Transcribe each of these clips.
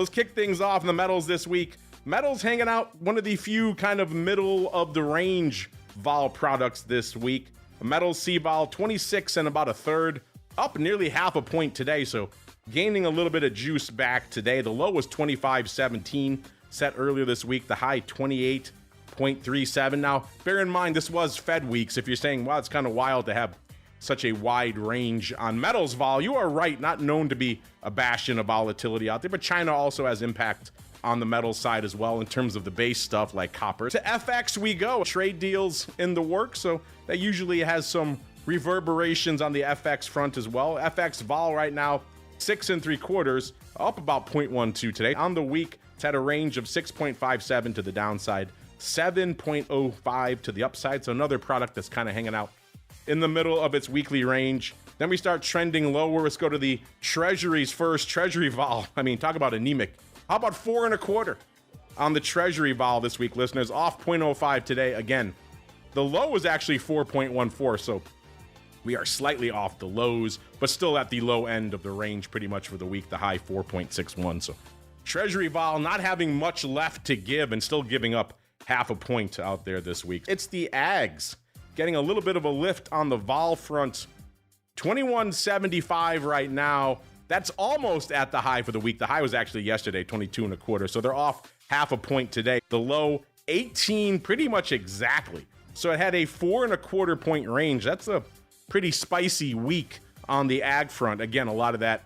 Let's kick things off in the metals this week. Metals hanging out one of the few kind of middle of the range vol products this week. Metals CVOL 26 and about a third, up nearly half a point today, so gaining a little bit of juice back today. The low was 25.17 set earlier this week, the high 28.37. Now, bear in mind this was Fed weeks. If you're saying, wow, it's kind of wild to have such a wide range on metals vol, you are right, not known to be a bastion of volatility out there, but China also has impact on the metal side as well in terms of the base stuff like copper. To FX we go. Trade deals in the works, so that usually has some reverberations on the FX front as well. FX vol right now 6 3/4, up about 0.12 today. On the week, it's had a range of 6.57 to the downside, 7.05 to the upside, so another product that's kind of hanging out in the middle of its weekly range. Then we start trending lower. Let's go to the Treasuries first. Treasury vol, I mean, talk about anemic. How about 4 1/4 on the Treasury vol this week, listeners? Off 0.05 today. Again, the low was actually 4.14, so we are slightly off the lows, but still at the low end of the range pretty much for the week. The high 4.61. So Treasury vol not having much left to give and still giving up half a point out there this week. It's the Ags getting a little bit of a lift on the vol front. 21.75 right now. That's almost at the high for the week. The high was actually yesterday, 22 1/4. So they're off half a point today. The low 18 pretty much exactly. So it had a 4 1/4 point range. That's a pretty spicy week on the ag front. Again, a lot of that,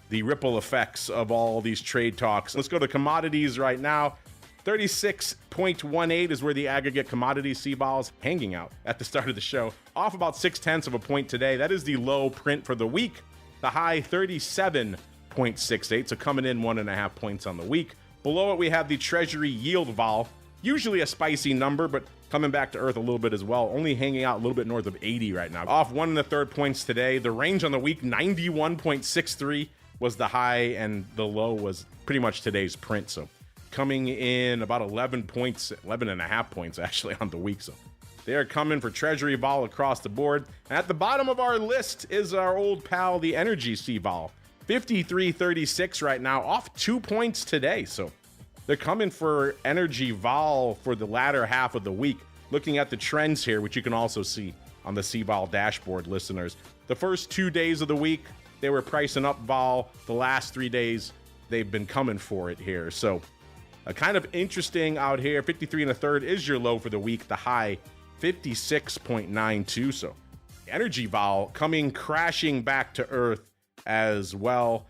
the ripple effects of all these trade talks. Let's go to commodities right now. 36.18 is where the aggregate commodity CVOLs hanging out at the start of the show. Off about 0.6 of a point today. That is the low print for the week. The high 37.68, so coming in 1.5 points on the week. Below it, we have the Treasury yield vol. Usually a spicy number, but coming back to earth a little bit as well. Only hanging out a little bit north of 80 right now. Off 1 1/3 points today. The range on the week, 91.63 was the high, and the low was pretty much today's print. So coming in about 11 points, 11.5 points actually on the week. So they are coming for Treasury vol across the board. And at the bottom of our list is our old pal, the energy CVOL. 53.36 right now, off 2 points today. So they're coming for energy vol for the latter half of the week. Looking at the trends here, which you can also see on the CVOL dashboard, listeners. The first 2 days of the week, they were pricing up vol. The last 3 days, they've been coming for it here. So kind of interesting out here. 53 1/3 is your low for the week. The high 56.92. So energy vol coming crashing back to earth as well.